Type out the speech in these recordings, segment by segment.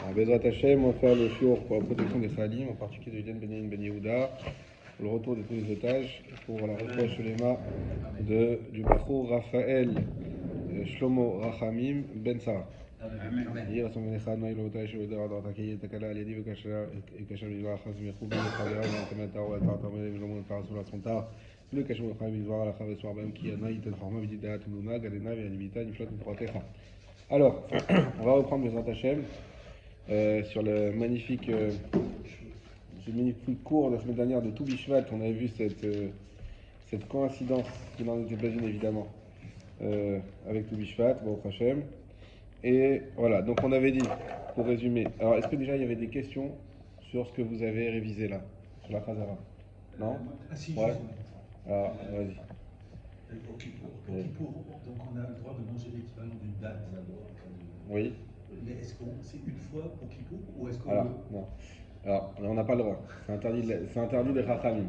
Alors, Bezrat Hashem, on va faire le shiur pour la protection des Khalim, en particulier de Yudan Benyamin Ben Yehuda, pour le retour de tous les otages, pour la reproche Lema du Bachour Raphaël Shlomo Rachamim Ben Sarah. יהי רצון ונכד נועיל ואותה ישוב ודבר דעת הקהיל תקלה על ידי וקשר בדבר אחת ומחובי לחברה ונתמת תאו ואתר תרמלי ולא מונפר אסור לעצמונתר ולא קשר מלחיים בדבר הלכה וסוער בהם כי ינאי תן חוכמה ודעת אמונה גדנה והנביטה נפלט מפרעתך. Alors, on va reprendre Bezrat Hashem sur le magnifique cours de la semaine dernière de Tou Bishvat. On avait vu cette coïncidence qui n'en était pas une évidemment avec Tou Bishvat, Baruch Hashem. Et voilà, donc on avait dit, pour résumer, alors est-ce que déjà il y avait des questions sur ce que vous avez révisé là, sur la Khazara? Non? Ah si, ouais. Alors, vas-y. Pour Kippour, donc on a le droit de manger l'équivalent d'une date. Oui. Mais est-ce que c'est une fois pour Kippour ou est-ce qu'on... Alors, non. Alors, on n'a pas le droit. C'est interdit des Chachamim.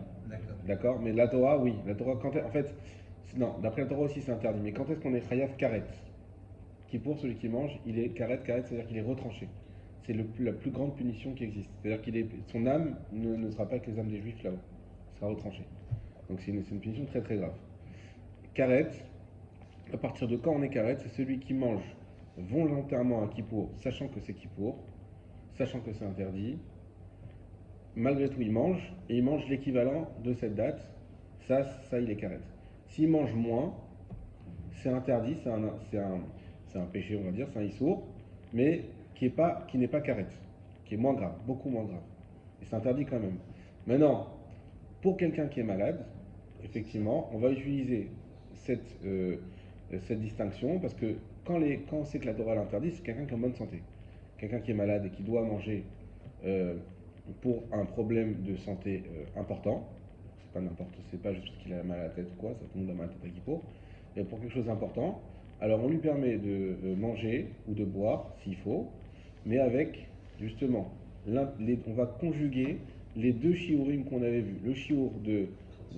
D'accord. Mais la Torah, oui. La Torah, en fait, non, d'après la Torah aussi c'est interdit. Mais quand est-ce qu'on est Chayav Karet? Kippour, celui qui mange, il est Karet, c'est-à-dire qu'il est retranché. C'est la plus grande punition qui existe. C'est-à-dire son âme ne sera pas avec les âmes des Juifs là-haut. Il sera retranché. Donc c'est une punition très très grave. Karet, à partir de quand on est Karet, c'est celui qui mange volontairement un Kippour, sachant que c'est Kippour, sachant que c'est interdit. Malgré tout, il mange, et il mange l'équivalent de cette date. Ça il est Karet. S'il mange moins, c'est interdit, c'est un péché, on va dire, c'est un issour, mais qui n'est pas Karet, qui est moins grave, beaucoup moins grave. Et c'est interdit quand même. Maintenant, pour quelqu'un qui est malade, effectivement, on va utiliser cette distinction, parce que quand on sait que la Torah l'interdit, c'est quelqu'un qui est en bonne santé. Quelqu'un qui est malade et qui doit manger pour un problème de santé important, c'est pas juste qu'il a mal à la tête ou quoi, ça tout le monde a mal à la tête à Kippour, et pour quelque chose d'important, alors on lui permet de manger ou de boire s'il faut, mais avec justement, on va conjuguer les deux shiurim qu'on avait vus, le shiur de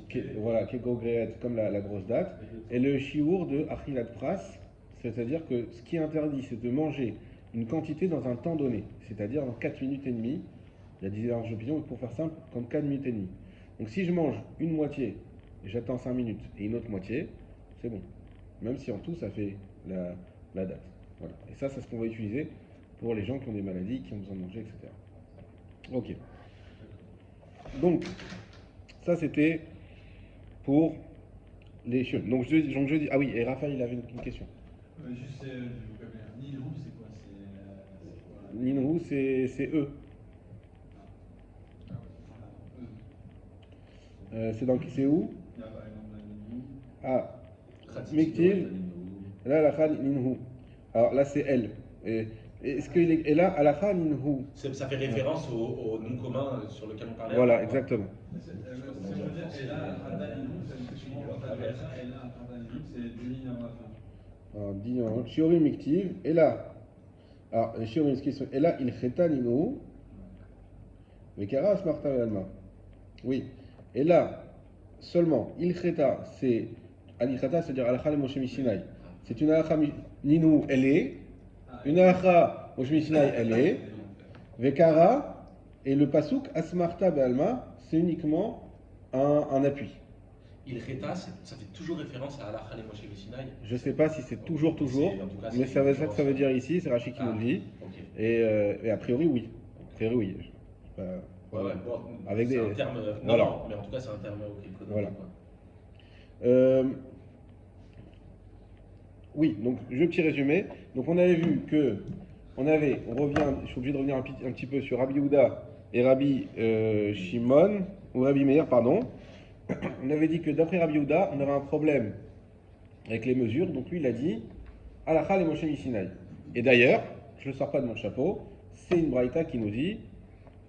Kegogreet comme la grosse date, et le shiur de Achilat Pras, c'est-à-dire que ce qui est interdit, c'est de manger une quantité dans un temps donné, c'est-à-dire dans 4 minutes et demie. Il y a des élarges opinions, pour faire simple, comme 4 minutes et demie. Donc si je mange une moitié, et j'attends 5 minutes, et une autre moitié, c'est bon. Même si en tout, ça fait la date. Voilà. Et ça, c'est ce qu'on va utiliser pour les gens qui ont des maladies, qui ont besoin de manger, etc. Ok. Donc, ça, c'était pour les chiots. Donc, je dis... Ah oui, et Raphaël, il avait une question. Juste, je vous connais. Ninhu, c'est quoi? Ninhu, c'est eux. C'est où? Ah, Miktil. Là, Alakha Ninhu. Alors là, c'est elle. Est-ce qu'il est là, Alakha Ninhu? Ça fait référence au nom commun sur lequel on parlait. Voilà, exactement. Alors, dis Shiori Miktiv. Et là, alors, Shiori Miktiv. Et là, il Kheta Ninhu. Vekara Asmarta Alma. Oui. Et là, seulement, il Kheta, c'est. Al-Kheta, c'est-à-dire Alakha le Moshe Mishinai. C'est une Alakha Ninhu, elle est. Une Alakha Moshe Mishinai, elle est. Vekara, et le Pasuk, Asmarta Be'alma, c'est uniquement un appui. Il Kheta, ça fait toujours référence à Alakha le Moshe Mishinai. Je ne sais pas si c'est toujours, mais ça veut dire ici, c'est Rashi qui nous le dit. Okay. Et a priori, oui. A priori, oui. Ouais, bon, avec c'est des... un terme. Voilà. Non, mais en tout cas, c'est un terme économique. Voilà. Oui, donc je vais petit résumé. Donc on avait vu que on revient, je suis obligé de revenir un petit peu sur Rabbi Yehuda et Rabbi Shimon, ou Rabbi Meir, pardon. On avait dit que d'après Rabbi Yehuda, on avait un problème avec les mesures, donc lui il a dit Alakha le Moshe Mishinai. Et d'ailleurs, je ne le sors pas de mon chapeau, c'est une braïta qui nous dit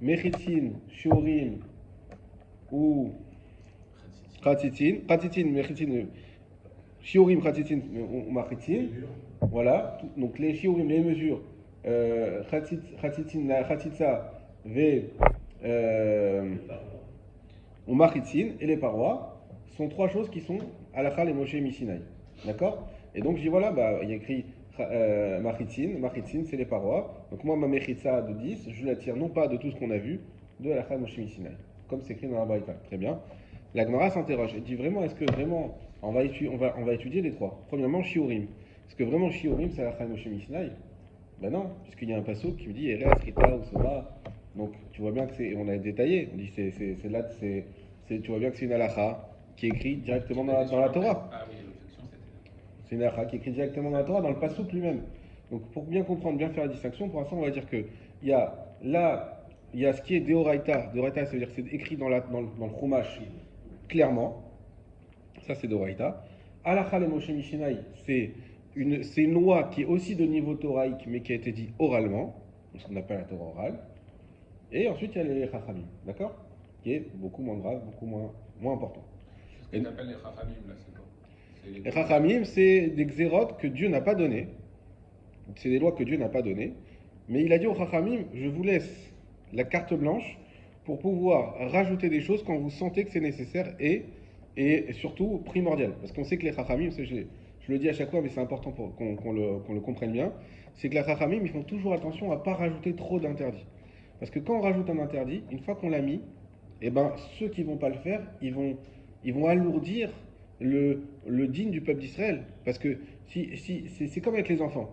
Mechitzin, Shiurim ou Khatzitzin, Mechitzin, Shiurim, Khatzitzin ou Machitzin. Voilà, donc les Shiurim, les mesures, Khatzitzin, la Khatzitza, ou Machitzin, et les parois, sont trois choses qui sont Alakha le Moshe Mishinai. D'accord? Et donc je dis voilà, il y a écrit Machitzin, c'est les parois. Donc moi, ma mechitza de 10, je la tire non pas de tout ce qu'on a vu, de Halakha Moshe Sinai, comme c'est écrit dans la Braïta. Très bien. La Gemara s'interroge et dit vraiment, est-ce que vraiment, on va étudier les trois. Premièrement, Shiurim. Est-ce que vraiment Shiurim, c'est Halakha Moshe Sinai? Ben non, puisqu'il y a un passouk qui me dit Eretz, Rita, Usoma. Donc tu vois bien que c'est, on a détaillé, on dit c'est là, tu vois bien que c'est une halakha qui est écrite directement dans la Torah. Ah oui, l'objection c'était. C'est une halakha qui est écrite directement dans la Torah, dans le passouk lui-même. Donc pour bien comprendre, bien faire la distinction, pour l'instant on va dire que il y a là, il y a ce qui est Deoraita. Deoraita, ça veut dire que c'est écrit dans le Chumash clairement. Ça c'est Deoraita. Halakha le Moshe Mishinai, c'est une loi qui est aussi de niveau toraïque, mais qui a été dit oralement, ce qu'on appelle la Torah orale. Et ensuite, il y a les Chachamim, d'accord? Qui est beaucoup moins grave, beaucoup moins important. Ce qu'on appelle les Chachamim, là, c'est quoi? Les Chachamim, c'est des xérotes que Dieu n'a pas données. C'est des lois que Dieu n'a pas données. Mais il a dit aux Chachamim, je vous laisse la carte blanche pour pouvoir rajouter des choses quand vous sentez que c'est nécessaire et surtout primordial. Parce qu'on sait que les Chachamim, je le dis à chaque fois, mais c'est important pour qu'on le comprenne bien, c'est que les Chachamim, ils font toujours attention à ne pas rajouter trop d'interdits. Parce que quand on rajoute un interdit, une fois qu'on l'a mis, eh ben, ceux qui ne vont pas le faire, ils vont alourdir le digne du peuple d'Israël. Parce que c'est comme avec les enfants.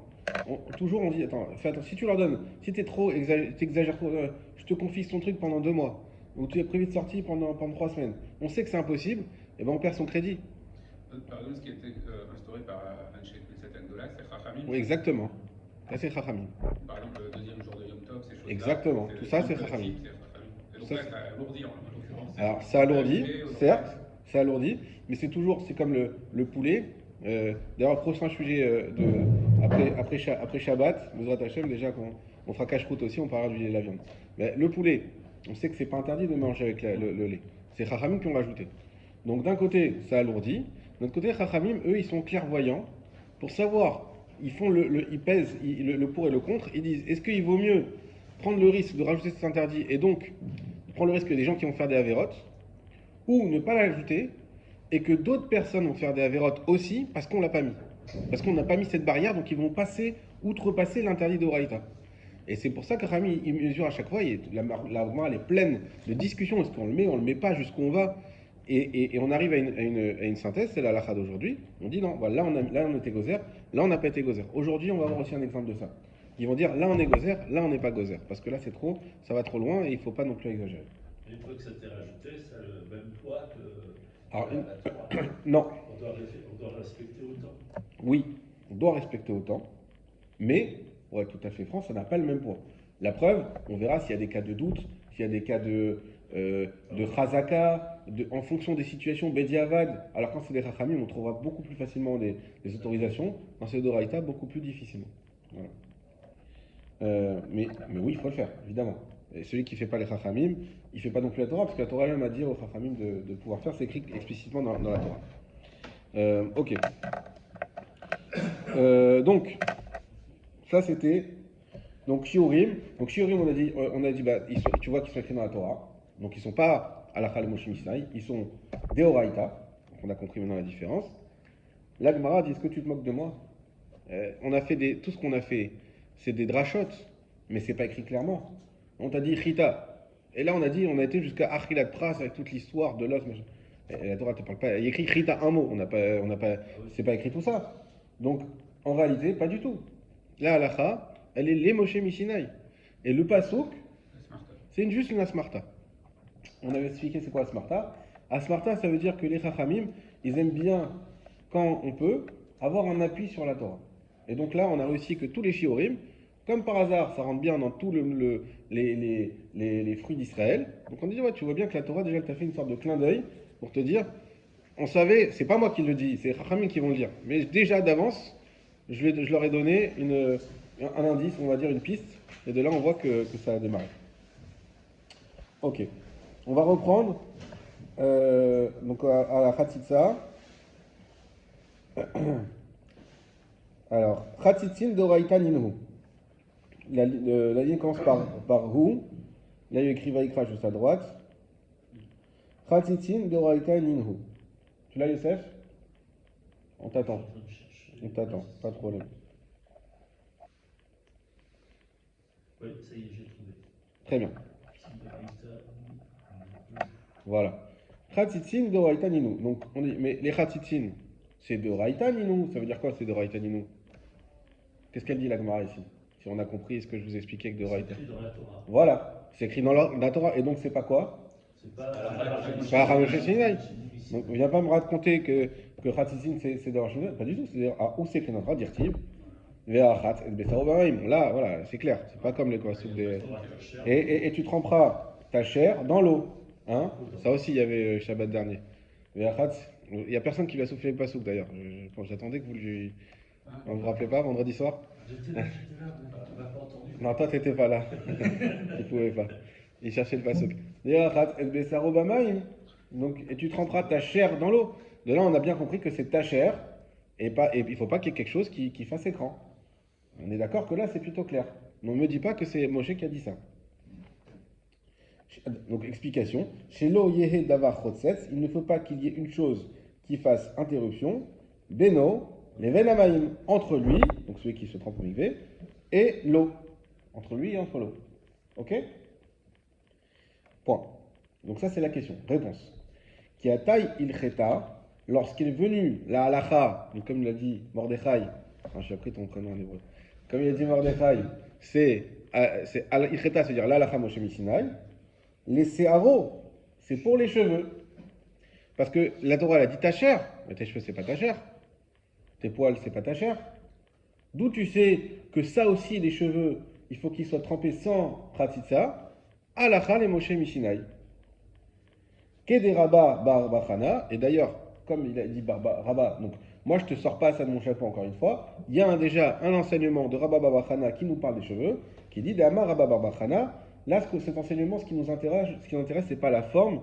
Toujours on dit, attends, fais attention, si tu leur donnes, si t'exagères trop, je te confie ton truc pendant 2 mois, ou tu es prévu de sortir pendant 3 semaines, on sait que c'est impossible, et ben on perd son crédit. Par exemple, ce qui a été instauré par Anshek Agdola, c'est Chachamim. Oui, exactement. Ça c'est Chachamim. Par exemple, le deuxième jour de Yom Tov, ces choses-là. Exactement, tout ça c'est Chachamim. Et donc là, ça alourdit en l'occurrence. Alors ça alourdit, certes, ça alourdit, mais c'est comme le poulet. D'ailleurs, prochain sujet après Shabbat, Bezrat Hashem, déjà on fera cache-route aussi, on parlera du lait et de la viande. Mais le poulet, on sait que c'est pas interdit de manger avec le lait. C'est Chachamim qui ont rajouté. Donc d'un côté, ça alourdit. De l'autre côté, Chachamim, eux, ils sont clairvoyants pour savoir. Ils pèsent le pour et le contre. Ils disent, est-ce qu'il vaut mieux prendre le risque de rajouter cet interdit et donc prendre le risque des gens qui vont faire des avérotes, ou ne pas l'ajouter et que d'autres personnes vont faire des avérotes aussi parce qu'on l'a pas mis. Parce qu'on n'a pas mis cette barrière, donc ils vont outrepasser l'interdit d'Oraïta. Et c'est pour ça que Rami, il mesure à chaque fois, la Gemara elle est pleine de discussions, est-ce qu'on le met, on le met pas, jusqu'où on va. Et on arrive à une synthèse, c'est la halakha d'aujourd'hui. On dit non, voilà, là on était gozer, là on n'a pas été gozer. Aujourd'hui, on va avoir aussi un exemple de ça. Ils vont dire là on est gozer, là on n'est pas gozer. Parce que là c'est trop, ça va trop loin et il ne faut pas non plus exagérer. Une fois que ça t'est rajouté, ça a le même poids que Alors, la Torah. non. On doit respecter autant. Oui, on doit respecter autant, mais, pour être tout à fait franc, ça n'a pas le même poids. La preuve, on verra s'il y a des cas de doute, s'il y a des cas de chazaka, en fonction des situations, bediavad. Alors quand c'est des chachamim, on trouvera beaucoup plus facilement des autorisations. Quand c'est d'oraïta, beaucoup plus difficilement. Voilà. Mais oui, il faut le faire, évidemment. Et celui qui ne fait pas les chachamim, il ne fait pas non plus la Torah, parce que la Torah elle-même a dit aux chachamim de pouvoir faire, c'est écrit explicitement dans la Torah. Ok. Donc, ça c'était. Donc Shiurim, on a dit bah, tu vois qu'ils sont écrits dans la Torah. Donc ils ne sont pas halakha le Moshe Mishnai, ils sont Deoraita. Donc on a compris maintenant la différence. La Gemara dit, est-ce que tu te moques de moi? On a fait tout ce qu'on a fait, c'est des drachot, mais c'est pas écrit clairement. On t'a dit Chita. Et là on a été jusqu'à Achilat Pras avec toute l'histoire de l'os. Et la Torah ne te parle pas. Il y a écrit Chita un mot, c'est pas écrit tout ça. Donc en réalité, pas du tout. La halakha, elle est les Moshe Mishinai. Et le pasuk, c'est juste une asmarta. On avait expliqué c'est quoi asmarta. Asmarta, ça veut dire que les chachamim, ils aiment bien, quand on peut, avoir un appui sur la Torah. Et donc là, on a réussi que tous les shiurim, comme par hasard, ça rentre bien dans tous les fruits d'Israël. Donc on dit, ouais, tu vois bien que la Torah, déjà, elle t'a fait une sorte de clin d'œil pour te dire, on savait, c'est pas moi qui le dis, c'est les chachamim qui vont le dire. Mais déjà d'avance, je leur ai donné un indice, on va dire une piste, et de là on voit que ça a démarré. Ok, on va reprendre donc à la Khatzitza. Alors, Khatzitzin d'Oraïta Ninhu. La ligne commence par Hu. Là il y a écrit Vaikra juste à droite. Khatzitzin d'Oraïta Ninhu. Tu l'as, Youssef? On t'attend, pas de problème. Oui, ça y est, j'ai trouvé. Très bien. Signe de Haïta. Voilà. Chatzitzin de Raïta Ninou. Donc, on dit, mais les Chatzitzin, c'est de Raïta Ninou. Ça veut dire quoi, c'est de Raïta Ninou? Qu'est-ce qu'elle dit, la Gemara, ici? Si on a compris ce que je vous expliquais avec de C'est Raïta. écrit dans la Torah. Voilà. C'est écrit dans la Torah. Et donc, c'est pas quoi? C'est pas C'est pas Ramoshe Sinai. Donc, viens pas me raconter que Chatzitzin, c'est de Ramoshe Sinai. Pas du tout. C'est-à-dire, où c'est écrit dans la Torah? Dire-t-il. Là, voilà, c'est clair. C'est pas comme les soupe des. Et tu tremperas ta chair dans l'eau. Hein? Ça aussi, il y avait Shabbat dernier. Il n'y a personne qui va souffler le pasouk d'ailleurs. J'attendais que vous lui. On vous rappelez pas vendredi soir? J'étais là, tu m'as pas entendu. Non, toi, t'étais pas là. Tu pouvais pas. Il cherchait le pasouk. Donc, et tu tremperas ta chair dans l'eau. De là, on a bien compris que c'est ta chair. Et il ne faut pas qu'il y ait quelque chose qui fasse écran. On est d'accord que là, c'est plutôt clair. Mais on ne me dit pas que c'est Moshe qui a dit ça. Donc, explication. Chez lo yehe davar chotzetz, il ne faut pas qu'il y ait une chose qui fasse interruption. Beno, les venamaim, entre lui, donc celui qui se trempe au mikvé, et l'eau. Entre lui et entre l'eau. Ok? Point. Donc, ça, c'est la question. Réponse. Qui a taille il cheta, lorsqu'il est venu la halacha, donc comme l'a dit Mordechai, j'ai appris ton prénom en hébreu. Comme il a dit Mordechai, c'est il-cheta, c'est-à-dire la halacha Moshe Misinaï. Les séharo, c'est pour les cheveux. Parce que la Torah, elle a dit ta chair, mais tes cheveux, c'est pas ta chair. Tes poils, c'est pas ta chair. D'où tu sais que ça aussi, les cheveux, il faut qu'ils soient trempés sans pratitsa, halacha les Moshe Misinaï. Kede Rabba bar Bachana, et d'ailleurs, comme il a dit Rabba, donc moi je te sors pas ça de mon chapeau encore une fois, il y a déjà un enseignement de Rabba bar Bachana qui nous parle des cheveux, qui dit Dama Rabba bar Bachana. Là, cet enseignement, ce qui nous intéresse, c'est pas la forme,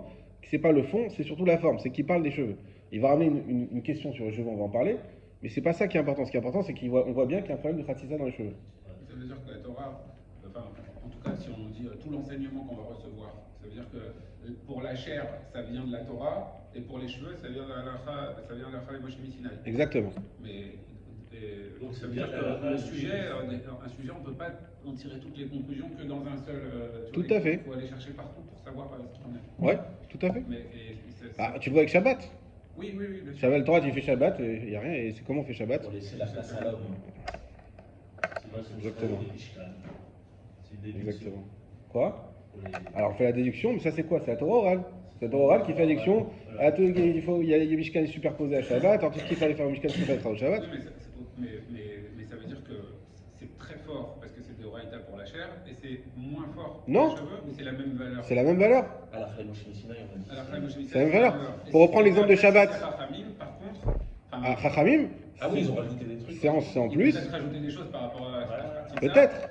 c'est pas le fond, c'est surtout la forme, c'est qu'il parle des cheveux. Il va ramener une question sur les cheveux, on va en parler, mais c'est pas ça qui est important. Ce qui est important, c'est qu'on voit bien qu'il y a un problème de khatisa dans les cheveux. Ça veut dire que la Torah, enfin, en tout cas, si on dit tout l'enseignement qu'on va recevoir, ça veut dire que pour la chair, ça vient de la Torah, et pour les cheveux, ça vient de la Chale Moshe Misinaï. Exactement. Mais Donc ça veut dire que un sujet, on ne peut pas en tirer toutes les conclusions que dans un seul. Tout à fait. Il faut aller chercher partout pour savoir ce qu'il en est. Ouais, tout à fait. Mais, Tu le vois avec Shabbat. Oui, bien sûr. Shabbat, Torah, tu fais Shabbat, il n'y a rien, et c'est comment on fait Shabbat? Pour laisser la place à l'homme. Exactement. C'est une déduction. Exactement. Quoi? Pour les- Alors on fait la déduction, mais ça c'est quoi? C'est la Torah orale. C'est la Torah orale qui fait la déduction. Voilà. Il y a Mishkan superposé à Shabbat, alors tout ce qu'il fallait faire au Mishkan se fera au Shabbat. Oui, mais ça veut dire que c'est très fort parce que c'est de Raïta pour la chair et c'est moins fort pour Non. les cheveux, mais c'est la même valeur. C'est la même valeur. À la Chale Moshe Misinaï, on a dit. À la fin, moi, je me dis, C'est la même valeur. Et Pour reprendre l'exemple de Shabbat. c'est Rachamim, par contre. À Chachamim, Ah oui, ils ont rajouté des trucs. c'est en ils plus. Peut-être rajouter des choses par rapport à ça. Peut-être.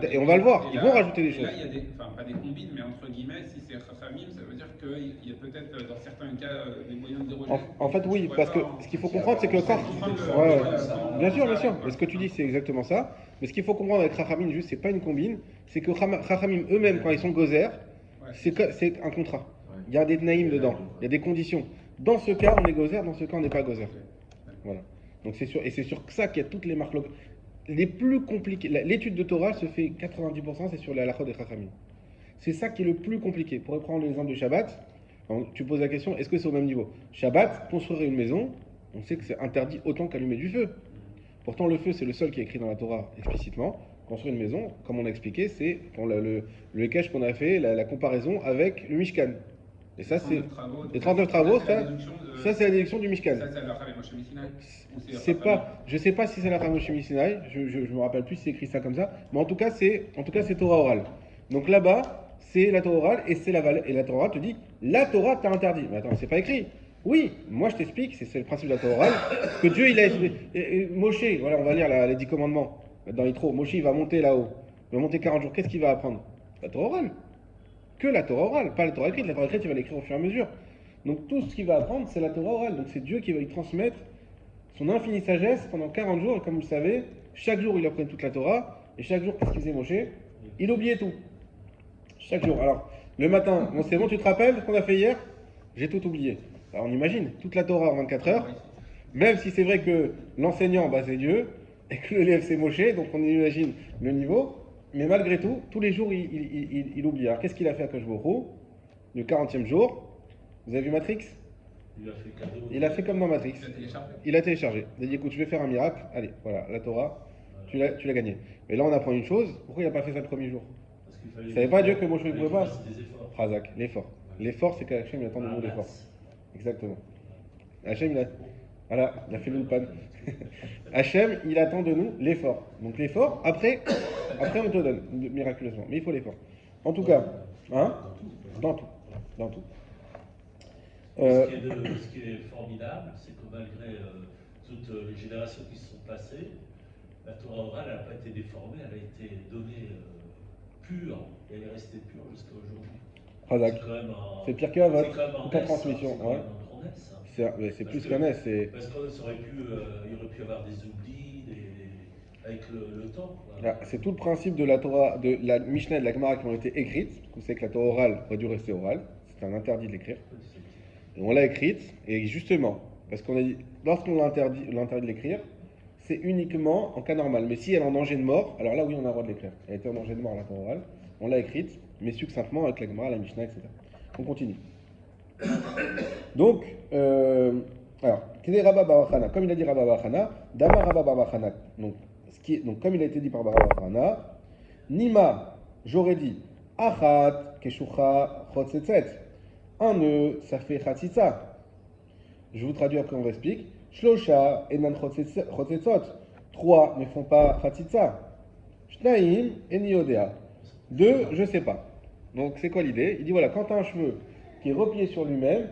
Et on va le voir, Et ils là- vont rajouter des et choses. Là, il y a des, enfin pas des combines, mais entre guillemets, si c'est Rachamim, ça veut dire qu'il y a peut-être dans certains cas des moyens de déroger. En fait, oui, Je parce que pourrais pas- ce qu'il faut comprendre, c'est que le corps. Ouais, bien sûr. Mais ce que tu dis, c'est exactement ça. Mais ce qu'il faut comprendre avec Chachamim, juste, c'est pas une combine. C'est que Chachamim eux-mêmes, quand ils sont gozer, c'est un contrat. Il y a des naïms dedans, il y a des conditions. Dans ce cas, on est gozer, dans ce cas, on n'est pas gozer. Voilà. Donc c'est sûr, et c'est sur ça qu'il y a toutes les marques les plus compliquées. L'étude de Torah se fait 90%, c'est sur la halakha des Chachamim. C'est ça qui est le plus compliqué. Pour reprendre l'exemple de Shabbat, tu poses la question, est-ce que c'est au même niveau? Shabbat, construire une maison, on sait que c'est interdit autant qu'allumer du feu. Pourtant, le feu, c'est le seul qui est écrit dans la Torah explicitement. Construire une maison, comme on a expliqué, c'est pour le cache qu'on a fait, la comparaison avec le Mishkan. Et ça, c'est les 39 travaux, ça c'est la déduction du Mishkan. Ça, c'est la Chale Moshe Misinaï. C'est pas, je sais pas si c'est la Chale Moshe Misinaï, je me rappelle plus si c'est écrit ça comme ça, mais en tout cas c'est Torah orale. Donc là-bas, c'est la Torah orale et c'est et la Torah orale te dit la Torah t'a interdit. Mais attends, c'est pas écrit. Oui, moi je t'explique, c'est le principe de la Torah orale, que Dieu il a Moshe, voilà, on va lire les 10 commandements dans l'intro. Moshe il va monter là-haut, il va monter 40 jours. Qu'est-ce qu'il va apprendre? La Torah orale. Que la Torah orale, pas la Torah écrite. La Torah écrite, il va l'écrire au fur et à mesure. Donc tout ce qu'il va apprendre, c'est la Torah orale. Donc c'est Dieu qui va lui transmettre son infinie sagesse pendant 40 jours. Et comme vous le savez, chaque jour il apprenait toute la Torah. Et chaque jour, qu'est-ce qu'il faisait Moshe? Il oubliait tout. Chaque jour. Alors, le matin, bon, c'est bon, tu te rappelles ce qu'on a fait hier? J'ai tout oublié. Alors on imagine, toute la Torah en 24 heures. Même si c'est vrai que l'enseignant, c'est Dieu. Et que l'élève, c'est Moshe. Donc on imagine le niveau. Mais malgré tout, tous les jours, il oublie. Alors qu'est-ce qu'il a fait à Akadosh Baruch Hu le 40e jour? Vous avez vu Matrix? Il a fait cadeau. Il a fait comme dans Matrix. Il a téléchargé. Il a téléchargé. Il a dit écoute, je vais faire un miracle. Allez, voilà, la Torah, tu l'as gagné. Mais là, on apprend une chose. Pourquoi il n'a pas fait ça le premier jour? Parce qu'il fallait. Il savait pas Dieu que Moshe ne pouvait pas. C'est des efforts. Razak, l'effort. L'effort, c'est qu'Hachem il attend de nous l'effort. Exactement. Hachem, voilà, il a fait l'ulpan. Hachem, il attend de nous l'effort. Donc l'effort, après on te donne miraculeusement. Mais il faut l'effort. En tout cas, hein? Dans tout. Dans tout. Ce qui est formidable, c'est que malgré toutes les générations qui se sont passées, la Torah orale n'a pas été déformée, elle a été donnée pure, et elle est restée pure jusqu'à aujourd'hui. Razak. C'est pire qu'un vote. Toute la transmission. Ouais. C'est plus qu'un S. Parce qu'il il aurait pu y avoir des oublis avec le temps. Ah, c'est tout le principe de la Torah, de la Mishnah et de la Gemara qui ont été écrites. Vous savez que la Torah orale aurait dû rester orale. C'est un interdit de l'écrire. Et on l'a écrite, et justement, parce qu'on a dit, lorsqu'on l'interdit de l'écrire, c'est uniquement en cas normal. Mais si elle est en danger de mort, alors là oui, on a le droit de l'écrire. Elle était en danger de mort, la Torah orale. On l'a écrite, mais succinctement avec la Gemara, la Mishnah, etc. On continue. Donc, alors, comme il a dit Rabba Barachana, Dama Rabba Barachana. Donc, comme il a été dit par Rabba Barachana, Nima, j'aurais dit, Achat, Keshucha, Chotzetzet. Un nœud, ça fait Chatzitza. Je vous traduis après, on explique. Shlosha, Enan Chotzetzot. 3 ne font pas Chatzitza. Shnaim, Eniodea. 2, je sais pas. Donc, c'est quoi l'idée? Il dit voilà, quand tu as un cheveu qui est replié sur lui-même,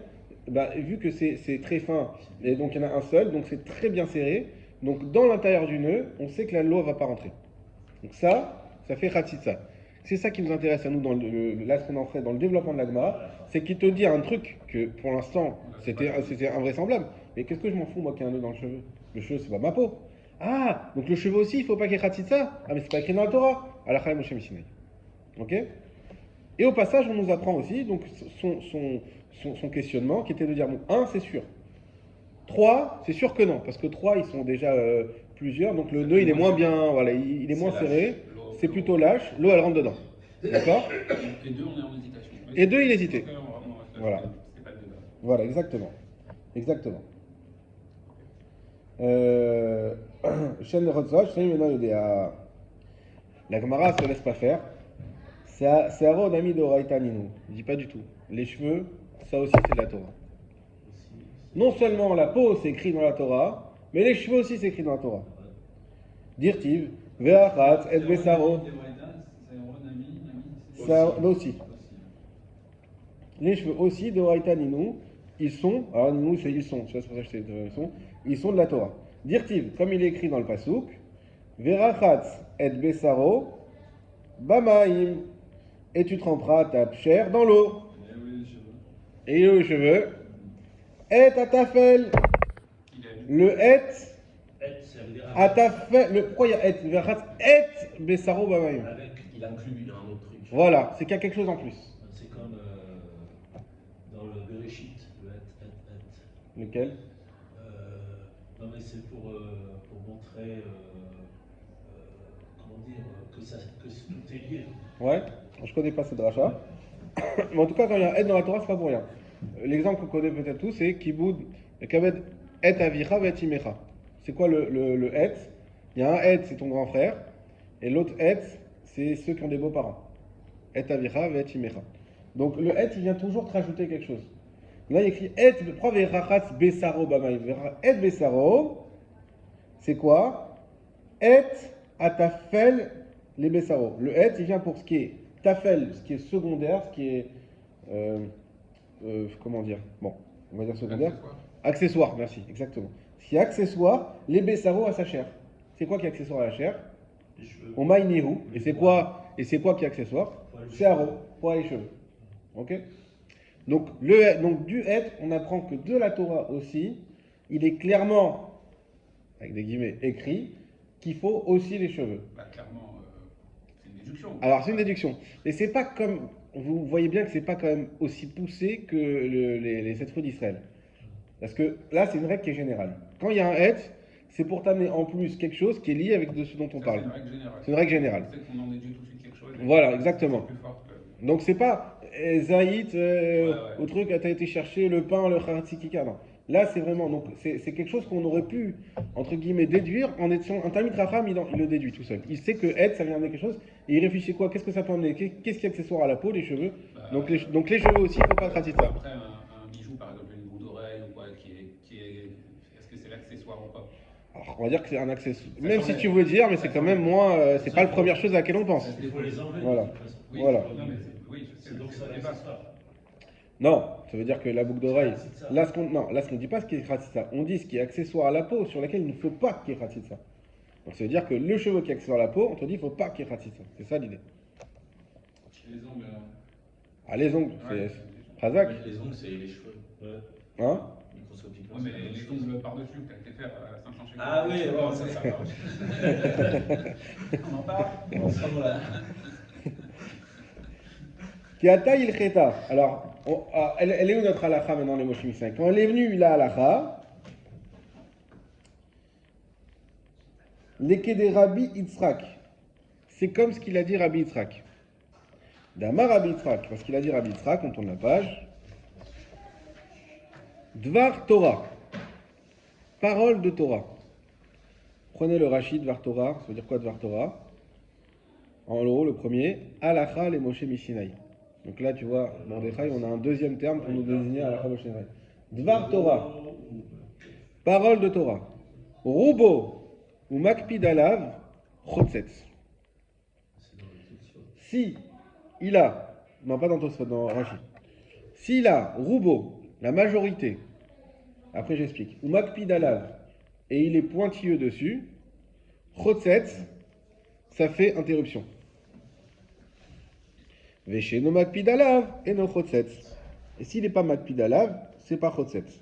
bah, vu que c'est très fin, et donc il y en a un seul, donc c'est très bien serré, donc dans l'intérieur du nœud, on sait que la loi ne va pas rentrer. Donc ça fait Khatsitsa. C'est ça qui nous intéresse à nous, là ce qu'on en fait dans le développement de l'Agma, c'est qu'il te dit un truc que pour l'instant c'était invraisemblable, mais qu'est-ce que je m'en fous moi qu'il y ait un nœud dans le cheveu? Le cheveu c'est pas ma peau. Ah, donc le cheveu aussi, il ne faut pas qu'il y ait Khatsitsa? Ah mais c'est pas écrit dans la Torah. Alachai Moshe Mishinai. Ok? Et au passage, on nous apprend aussi donc, son questionnement qui était de dire, bon, 1, c'est sûr. 3, c'est sûr que non, parce que 3, ils sont déjà plusieurs, donc le nœud, il est moins bien, voilà, il est moins serré, c'est plutôt lâche, l'eau, elle rentre dedans. D'accord? Et 2, on est en hésitation. Et 2, il hésitait. Voilà. C'est pas le débat. Voilà, exactement. Exactement. La Gemara ne se laisse pas faire. C'est Aaron ami de Oraïta Ninu. Il dit pas du tout. Les cheveux, ça aussi c'est de la Torah. Non seulement la peau c'est écrit dans la Torah, mais les cheveux aussi c'est écrit dans la Torah. Dirtiv, Ve'achat, et Besaro. Ça aussi. Les cheveux aussi de Oraïta Ninu, ils sont, alors Ninu c'est ils sont, je sais pas si ils sont de la Torah. Dirtiv, comme il est écrit dans le Pasuk, Ve'achat, et Besaro, Bamaim. Et tu tremperas ta chair dans l'eau. Et les cheveux. Et atafel. Le et. Atafel. Pourquoi il y a et? Et besaro bamaim. Il inclut un autre truc. Voilà, c'est qu'il y a quelque chose en plus. C'est comme dans le Bereshit, le et. Lequel? Non mais c'est pour montrer, comment dire, que tout est lié. Ouais. Je connais pas cette dracha. Mais en tout cas, quand il y a un et dans la Torah, c'est pas pour rien. L'exemple qu'on connaît peut-être tous, c'est Kiboud, Kabed, et Avicha, et Imecha. C'est quoi le et? Il y a un et, c'est ton grand frère, et l'autre et, c'est ceux qui ont des beaux-parents. Et Avicha, et Imecha. Donc le et, il vient toujours te rajouter quelque chose. Là, il écrit et, pourquoi Verachatz Besaro Bamaï? Et Besaro, c'est quoi? Et Atafel les Besaro. Le et, il vient pour ce qui est Tafel, ce qui est secondaire, ce qui est. Comment dire? Bon, on va dire secondaire. Accessoire, merci, exactement. Ce qui est accessoire, les Bessaro à sa chair. C'est quoi qui est accessoire à la chair? On maille Nihu. Et c'est quoi qui est accessoire? C'est Aro, pour les cheveux. Ok? Donc, du être, on apprend que de la Torah aussi, il est clairement, avec des guillemets, écrit qu'il faut aussi les cheveux. Bah, clairement. C'est une déduction. Alors c'est une déduction, mais c'est pas comme, vous voyez bien que c'est pas quand même aussi poussé que les 7 fruits d'Israël. Parce que là c'est une règle qui est générale. Quand il y a un et, c'est pour t'amener en plus quelque chose qui est lié avec de ce dont on Ça, parle. c'est une règle générale. C'est une règle générale. C'est qu'on en déduit tout de suite quelque chose. Voilà, exactement. C'est plus fort que- Donc c'est pas Zaït ouais. au truc, t'as été chercher le pain, le kharatsikika, non. Là c'est vraiment, donc c'est quelque chose qu'on aurait pu, entre guillemets, déduire en étant, un Talmid Racham, il le déduit tout seul. Il sait que Ed, ça vient amener quelque chose, et il réfléchit quoi, qu'est-ce que ça peut amener, qu'est-ce qui est accessoire à la peau, les cheveux. Donc les cheveux aussi, il faut pas traiter ça. Après, un bijou, par exemple, une boucle d'oreille ou quoi, est-ce que c'est l'accessoire ou pas? Alors, on va dire que c'est un accessoire, Ça même si s'enlève. tu veux dire, mais c'est Ça quand même s'enlève. moins, c'est pas la première chose à laquelle on pense. Il faut les enlever. Voilà. de toute façon. Oui, Voilà. non, mais oui, C'est donc ça le les débat. accessoires. Non, ça veut dire que la boucle d'oreille, C'est ça. là ce qu'on dit pas ce qui est khatsitsa, on dit ce qui est accessoire à la peau sur laquelle il ne faut pas qu'il y ait khatsitsa. Donc ça veut dire que le cheveu qui est accessoire à la peau, on te dit il ne faut pas qu'il y ait khatsitsa. C'est ça l'idée. Les ongles, Ah les ongles, Ouais. c'est Razak, Les ongles, c'est les cheveux. Ouais. hein? Microscopiquement. Ouais, mais c'est la même les chose. ongles par-dessus, que t'as été faire à Saint-Planchard. Ah oui, bon, ça marche. on en parle. Bon, ça, voilà. Kiata il kheta. Alors, elle est où notre halakha maintenant, les Moshe Mishnah? Quand elle est venue, la halakha, l'éké Rabbi Yitzhak, c'est comme ce qu'il a dit Rabbi Yitzhak. D'Amar Rabbi Yitzhak, parce qu'il a dit Rabbi Yitzhak, on tourne la page. Dvar Torah, parole de Torah. Prenez le Rashi, Dvar Torah, ça veut dire quoi Dvar Torah? En haut, le premier, Halakha les Moshe Mishinai. Donc là, tu vois, Mordechai, on a un deuxième terme pour nous désigner Halakha Moshe Mishinai. Dvar Torah, parole de Torah. Rubo ou Makpid alav, Chotzetz. Si il a, non pas dans Tosfot, dans Rashi, s'il a Rubo, la majorité, après j'explique, ou Makpid alav, et il est pointilleux dessus, Chotzetz, ça fait interruption. Vesheno Makpid alav, et no Chotzetz. Et s'il n'est pas Makpid alav, c'est pas Chotzetz.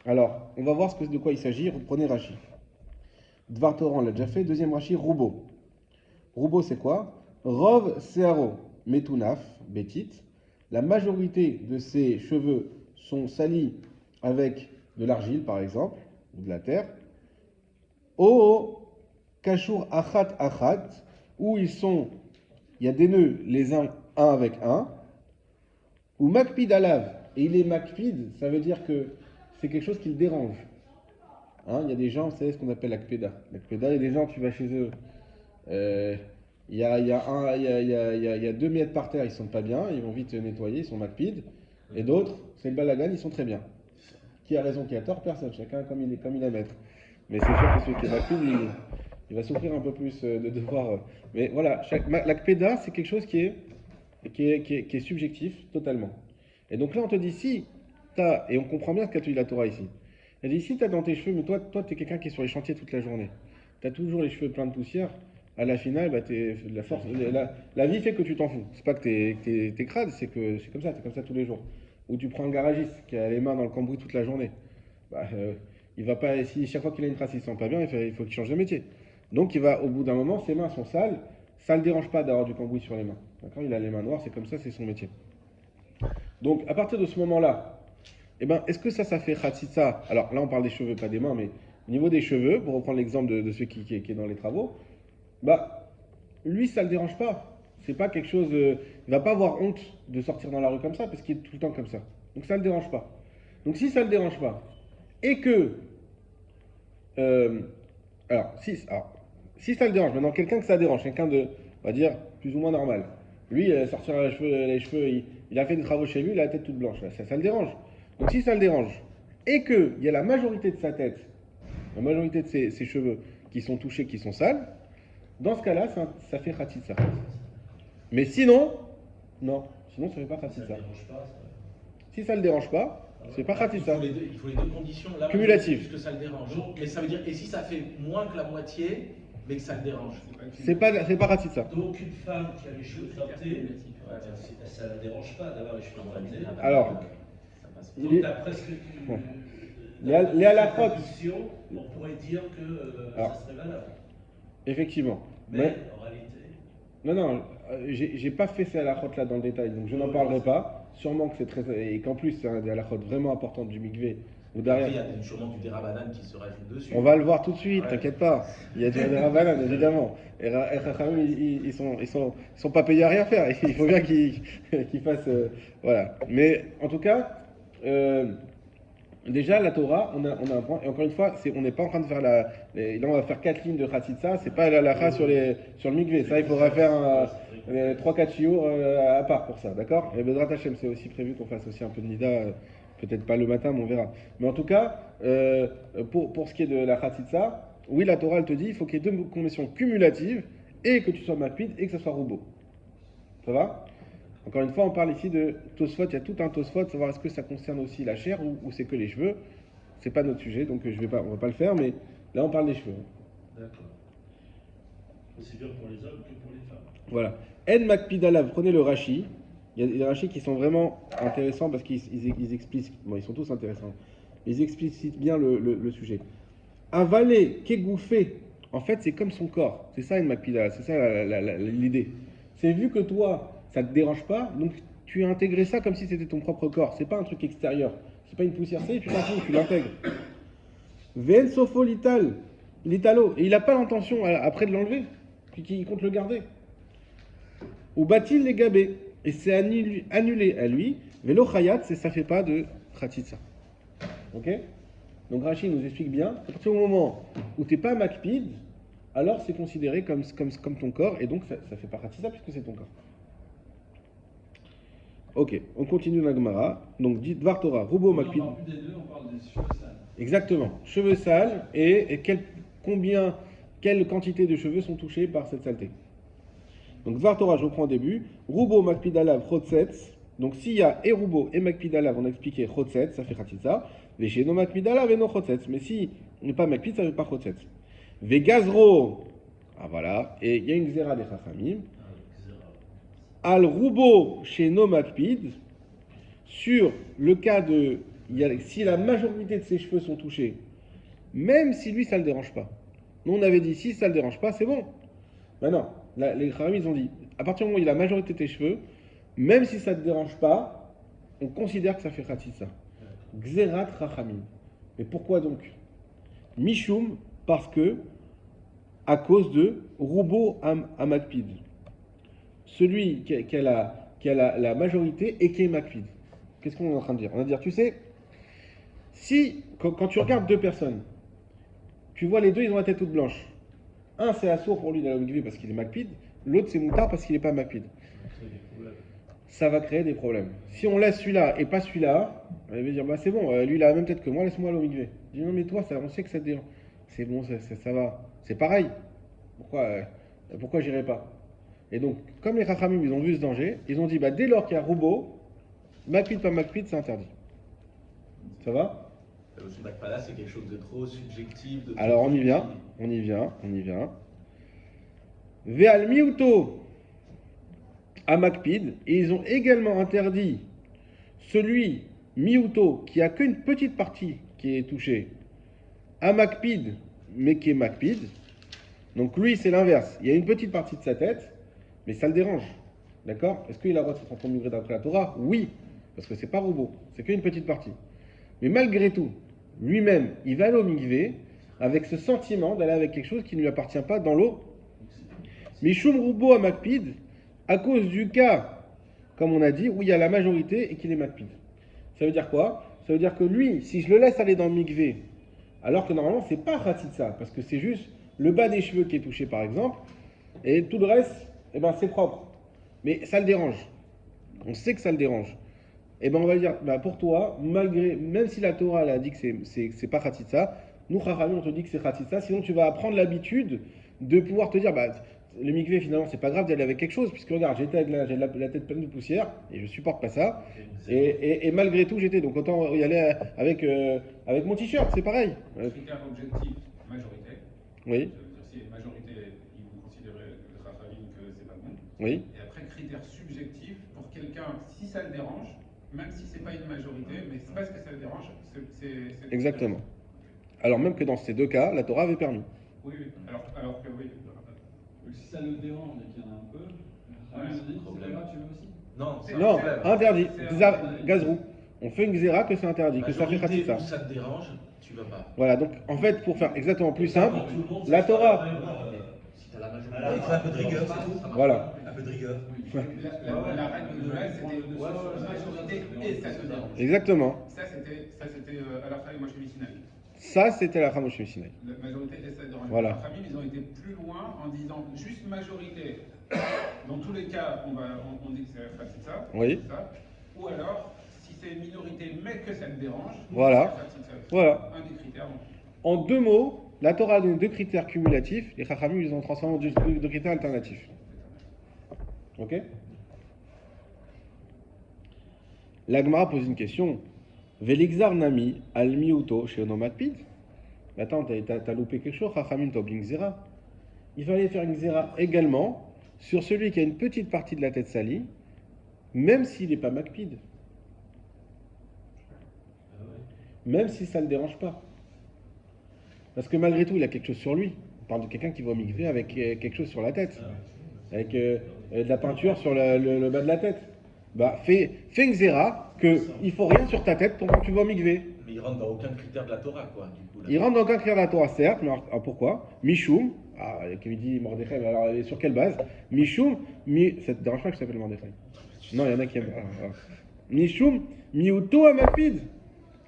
Alors, on va voir de quoi il s'agit. Reprenez Rashi. Dvar Torah, on l'a déjà fait. Deuxième Rashi, Rubo. Rubo, c'est quoi? Rov Searo Metunaf, Betit. La majorité de ses cheveux sont salis avec de l'argile, par exemple, ou de la terre. O Kashur Achat Achat, où il y a des nœuds les uns un avec un. Ou Makpid Alav, et il est Makpid, ça veut dire que c'est quelque chose qui le dérange. Hein, il y a des gens, vous savez ce qu'on appelle l'akpeda. L'akpeda, il y a des gens, tu vas chez eux, il y a 2 miettes par terre, ils ne sont pas bien, ils vont vite nettoyer, ils sont makpid. Et d'autres, c'est le balagan, ils sont très bien. Qui a raison, qui a tort? Personne, chacun comme il est maître. Mais c'est sûr que celui qui est makpid, il va souffrir un peu plus de devoir. Mais voilà, l'akpeda, c'est quelque chose qui est subjectif totalement. Et donc là, on te dit, si et on comprend bien ce qu'a dit la Torah ici. Elle dit, si tu as dans tes cheveux, mais toi tu es quelqu'un qui est sur les chantiers toute la journée, tu as toujours les cheveux pleins de poussière, à la finale, bah, la vie fait que tu t'en fous. C'est pas que t'es crade, c'est que c'est comme ça tous les jours. Ou tu prends un garagiste qui a les mains dans le cambouis toute la journée. Bah, il va pas, si chaque fois qu'il a une trace, il sent pas bien, il faut qu'il change de métier. Donc il va, au bout d'un moment, ses mains sont sales, ça ne le dérange pas d'avoir du cambouis sur les mains. D'accord, il a les mains noires, c'est comme ça, c'est son métier. Donc à partir de ce moment-là, eh ben, est-ce que ça fait khatsitsa? Alors là, on parle des cheveux, pas des mains, mais au niveau des cheveux, pour reprendre l'exemple de celui qui est dans les travaux, bah, lui, ça ne le dérange pas. C'est pas quelque chose. Il va pas avoir honte de sortir dans la rue comme ça, parce qu'il est tout le temps comme ça. Donc ça ne le dérange pas. Donc si ça ne le dérange pas, et que. Si ça le dérange, maintenant quelqu'un que ça dérange, quelqu'un de, on va dire, plus ou moins normal. Lui, sortir les cheveux, il a fait des travaux chez lui, il a la tête toute blanche. Ça le dérange. Donc si ça le dérange, et qu'il y a la majorité de sa tête, la majorité de ses cheveux qui sont touchés, qui sont sales, dans ce cas-là, ça fait khatsitsa. Mais sinon, non. Sinon, ça ne fait pas khatsitsa. Ça ne dérange pas. Si ça ne le dérange pas, c'est pas khatsitsa. Il faut les deux conditions. Là, Cumulatives. puisque ça le dérange. Mais ça veut dire, et si ça fait moins que la moitié, mais que ça le dérange? C'est pas khatsitsa. Donc une femme qui a les cheveux frottés, ça ne la dérange pas d'avoir les cheveux frottés. Alors, Donc d'après ce que les halakhot, on pourrait dire que Alors, ça serait valable. effectivement. Mais en réalité, Non, j'ai pas fait ces halakhot là dans le détail, donc je n'en parlerai pas. Sûrement que c'est très. Et qu'en plus, c'est un des halakhot vraiment importants du mikvé, Ou Après, derrière. il y a sûrement du Derabanan qui se rajoute dessus. On va le voir tout de suite, Ouais. t'inquiète pas. Il y a du Ravalan, évidemment. Et Chachamim, ils sont pas payés à rien faire. Il faut bien qu'ils fassent. Voilà. Mais en tout cas, déjà, la Torah, on a un point. Et encore une fois, on n'est pas en train de faire là, on va faire 4 lignes de Khatsitsa. C'est pas la lacha sur le mikvé. Ça, il faudra faire 3-4 chiours à part pour ça. D'accord? Et Bedrat Hashem, c'est aussi prévu qu'on fasse aussi un peu de Nida. Peut-être pas le matin, mais on verra. Mais en tout cas, pour ce qui est de la Khatsitsa, oui, la Torah, elle te dit il faut qu'il y ait 2 conditions cumulatives et que tu sois makpid et que ce soit roubo. Ça va? Encore une fois, on parle ici de Tosfot. Il y a tout un Tosfot, savoir est-ce que ça concerne aussi la chair ou c'est que les cheveux. C'est pas notre sujet, donc on va pas le faire, mais là, on parle des cheveux. D'accord. Aussi bien pour les hommes que pour les femmes. Voilà. En makpid alav, prenez le Rashi. Il y a des rachis qui sont vraiment intéressants parce qu'ils explicitent, bon, ils sont tous intéressants, ils explicitent bien le sujet. Avaler, kégouffé, en fait, c'est comme son corps. C'est ça une makpida, c'est ça l'idée. C'est vu que toi, ça ne te dérange pas, donc tu as intégré ça comme si c'était ton propre corps. C'est pas un truc extérieur, c'est pas une poussière, tu t'intègres, tu l'intègres. Ven sofo l'italo, et il n'a pas l'intention après de l'enlever, puis qu'il compte le garder. Ou batil les gabés. Et c'est annulé à lui. Vélo chayat, ça fait pas de khatitsa. Ok? Donc Rashi nous explique bien. À partir du moment où tu n'es pas makpid, alors c'est considéré comme ton corps. Et donc ça fait pas khatitsa puisque c'est ton corps. Ok, on continue la Gemara. Donc dit Dvar Torah, Rubo makpid. On parle plus des deux, on parle des cheveux sales. Exactement. Cheveux sales et quelle quantité de cheveux sont touchés par cette saleté. Donc Dvar Torah, je reprends au début. Rubo makpid alav chotzetz. Donc s'il y a et Rubo et makpid alav, on a expliqué chotzetz, ça fait khatitsa. Vesheno makpid alav et no chotzetz. Mais si on n'est pas makpid, ça ne fait pas chotzetz. Vegazro. Ah voilà. Et il y a une xéra des chachamim. Al Rubo sheno makpid. Sur le cas de. Si la majorité de ses cheveux sont touchés, même si lui ça ne le dérange pas. Nous on avait dit si ça ne le dérange pas, c'est bon. Maintenant. Les Chachamim, ils ont dit, à partir du moment où il y a la majorité de tes cheveux, même si ça ne te dérange pas, on considère que ça fait khatitsa. Xerat Chachamim. Mais pourquoi donc? Mishum, parce que, à cause de Rubo Amakpid. Celui qui a la majorité et qui est Makpid. Qu'est-ce qu'on est en train de dire? On va dire, tu sais, si, quand tu regardes 2 personnes, tu vois les 2, ils ont la tête toute blanche. Un, c'est assourd pour lui d'aller au mikvé parce qu'il est makpid. L'autre, c'est moutard parce qu'il n'est pas makpid. Ça va créer des problèmes. Si on laisse celui-là et pas celui-là, il va dire bah c'est bon, lui il a la même tête que moi, laisse-moi aller au mikvé. Je dis non mais toi, on sait que ça te dérange. C'est bon, ça va. C'est pareil. Pourquoi j'irai pas? Et donc, comme les Chachamim, ils ont vu ce danger, ils ont dit bah dès lors qu'il y a Rubo, makpid pas makpid, c'est interdit. Ça va? Le Makpala, c'est quelque chose de trop subjectif. Alors on y vient. Ve'al miuto à makpid, et ils ont également interdit celui miuto qui a qu'une petite partie qui est touchée à makpid, mais qui est makpid. Donc lui c'est l'inverse. Il y a une petite partie de sa tête, mais ça le dérange. D'accord? Est-ce qu'il a le droit de se transformer d'après la Torah? Oui, parce que c'est pas robot, c'est qu'une petite partie. Mais malgré tout, lui-même, il va aller au mikvé avec ce sentiment d'aller avec quelque chose qui ne lui appartient pas dans l'eau. Mishum Rubo à Makpid, à cause du cas, comme on a dit, où il y a la majorité et qu'il est Makpid. Ça veut dire quoi? Ça veut dire que lui, si je le laisse aller dans le mikvé, alors que normalement, c'est pas Khatitsa, parce que c'est juste le bas des cheveux qui est touché par exemple, et tout le reste, eh ben, c'est propre. Mais ça le dérange. On sait que ça le dérange. Et ben on va dire, bah pour toi, même si la Torah elle a dit que c'est pas Khatitsa, nous Chachamim on te dit que c'est Khatitsa, sinon tu vas apprendre l'habitude de pouvoir te dire, bah le mikvé finalement c'est pas grave d'y aller avec quelque chose, puisque regarde, j'ai la tête pleine de poussière, et je supporte pas ça, et malgré tout j'étais, donc autant y aller avec mon t-shirt, c'est pareil. Critère objectif, majorité. Oui. Ça veut dire si la majorité, ils vont considérer le Chachamim que c'est pas bon. Oui. Et après, critère subjectif, pour quelqu'un, si ça le dérange, même si c'est pas une majorité, mais c'est parce que ça le dérange, c'est Exactement. Alors même que dans ces 2 cas, la Torah avait permis. Oui, alors que oui. Si ça le dérange et qu'il y en a un peu, Ouais, c'est pas grave, tu veux aussi? Non, c'est un Non, problème. interdit. C'est un- Gazrou. on fait une xéra que c'est interdit, que ça fait Majorité khatitsa. où ça te dérange, tu vas pas. Voilà, donc en fait, pour faire exactement plus simple, Pour tout le monde, la c'est Torah. pas la même, Si t'as la majorité. Alors, Il faut un peu de rigueur, c'est tout. Voilà. Un peu de rigueur. La règle de base, c'était majorité et ça te dérange. Exactement. Ça, c'était à la fin du Moshe Missinaï. Ça, c'était la Hamosh Mishinai. La majorité et ça te dérange. Voilà. La famille, ils ont été plus loin en disant juste majorité. Dans tous les cas, on dit que c'est ça. Oui. Ça. Ou alors, si c'est une minorité mais que ça te dérange, Voilà. c'est ça. Voilà. Un des critères. En deux mots, la Torah a donné deux critères cumulatifs, les Chachamim ils ont transformé en deux critères alternatifs. Ok? La Gemara pose une question. Velixar Nami, al miuto, chez Onomatpid. Attends, t'as loupé quelque chose, Chachamim, t'as oublié une xéra. Il fallait faire une xéra également sur celui qui a une petite partie de la tête salie, même s'il n'est pas Makpid. Même si ça ne le dérange pas. Parce que malgré tout, il a quelque chose sur lui. On parle de quelqu'un qui va au mikvé avec quelque chose sur la tête. Avec de la peinture sur le bas de la tête. Bah, fais une xéra qu'il ne faut rien sur ta tête pendant que tu vas au mikvé. Mais il rentre dans aucun critère de la Torah, quoi. Du coup, là. Il rentre dans aucun critère de la Torah, certes, mais alors, pourquoi? Mishum, qui me dit Mordechai, mais alors sur quelle base? Mishum, ça te dérange pas que je t'appelle Mordechai? Non, il y en a qui aiment. Mishum, miuto amakpid.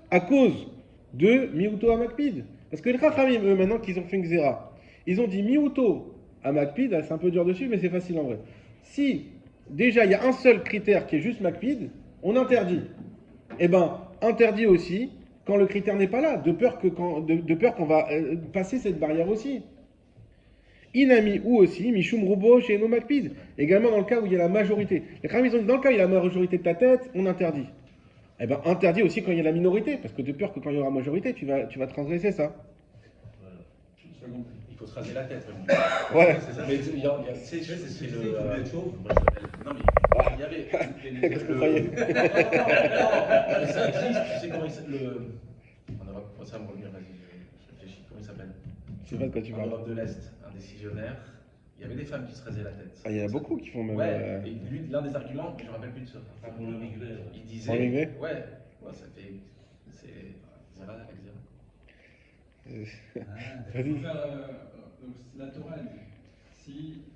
À cause de miuto amakpid. Parce que les Chachamim, eux, maintenant qu'ils ont fait une xéra, ils ont dit miuto amakpid, c'est un peu dur dessus, mais c'est facile en vrai. Si déjà il y a un seul critère qui est juste makpid, on interdit. Eh ben, interdit aussi quand le critère n'est pas là, de peur qu'on va passer cette barrière aussi. Inami ou aussi, Mishum Rubo chez no Makpid. Également dans le cas où il y a la majorité. Les Chachamim, ils ont dit dans le cas où il y a la majorité de ta tête, on interdit. Eh bien, interdit aussi quand il y a la minorité, parce que de peur que quand il y aura majorité, tu vas transgresser ça. Il faut se raser la tête. Ouais. C'est ça. Mais il y a, tu sais, c'est le. Moi, je Non, mais il y avait. Qu'est-ce que vous croyez? Non, ça existe, tu sais comment il s'appelle. On va commencer à me revenir, vas-y, je réfléchis. Comment il s'appelle? Je sais pas de quoi tu En parles. Europe de l'Est, un décisionnaire. Il y avait des femmes qui se rasaient la tête. Ah, il y en a beaucoup qui font même. Ouais, et lui, l'un des arguments, je ne me rappelle plus de ça. Pour le mikvé. Il Pour disait. le mikvé Ouais, ça fait. C'est. Zéra avec zéra. Il faut faire, donc, la Torah, elle dit, si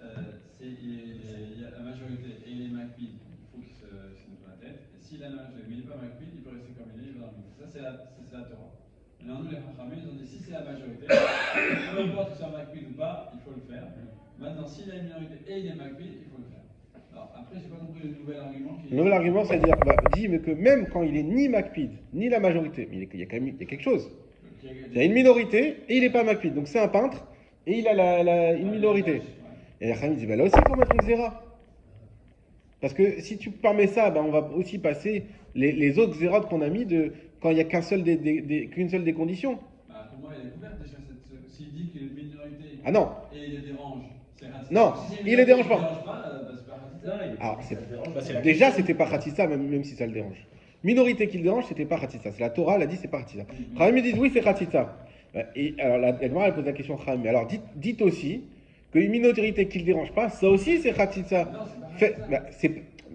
il y a la majorité et il est Makpid, il faut qu'il se nettoie la tête. Et si la majorité, mais il n'est pas Makpid, il peut rester comme il est, il va dans le mikvé. Ça, c'est la Torah. Maintenant, nous, les Chachamim, ils ont dit, si c'est la majorité, peu importe que ce soit Makpid ou pas, il faut le faire. Maintenant, s'il y a une minorité et il est Makpid, il faut le faire. Alors, après, j'ai pas compris le nouvel argument qui est. Le nouvel argument, c'est de dire, dit mais que même quand il est ni Makpid, ni la majorité, mais il y a quand même il y a quelque chose. Il y a une minorité et il n'est pas Makpid. Donc c'est un peintre et il a une minorité. Et la Chachamim dit, bah là aussi il faut mettre une xéra. Parce que si tu permets ça, bah, on va aussi passer les autres xérotes qu'on a mis quand il n'y a qu'une seule des conditions. Bah, pour moi, il est couvert déjà. S'il dit qu'il y a une minorité Ah non. et il les dérange, c'est raciste. Non, Si il les dérange pas. C'est pas raciste. Alors, c'est la déjà, c'était pas Khatissa, même si ça le dérange. Minorité qui le dérange, c'était pas Khatissa. C'est la Torah, elle a dit, c'est pas Khatissa. Chachamim disent, oui, c'est Khatissa. Et alors, la Gemara, elle pose la question Chachamim. Alors, dites aussi qu'une minorité qui le dérange pas, ça aussi, c'est Khatissa. Non, c'est pas Khatissa.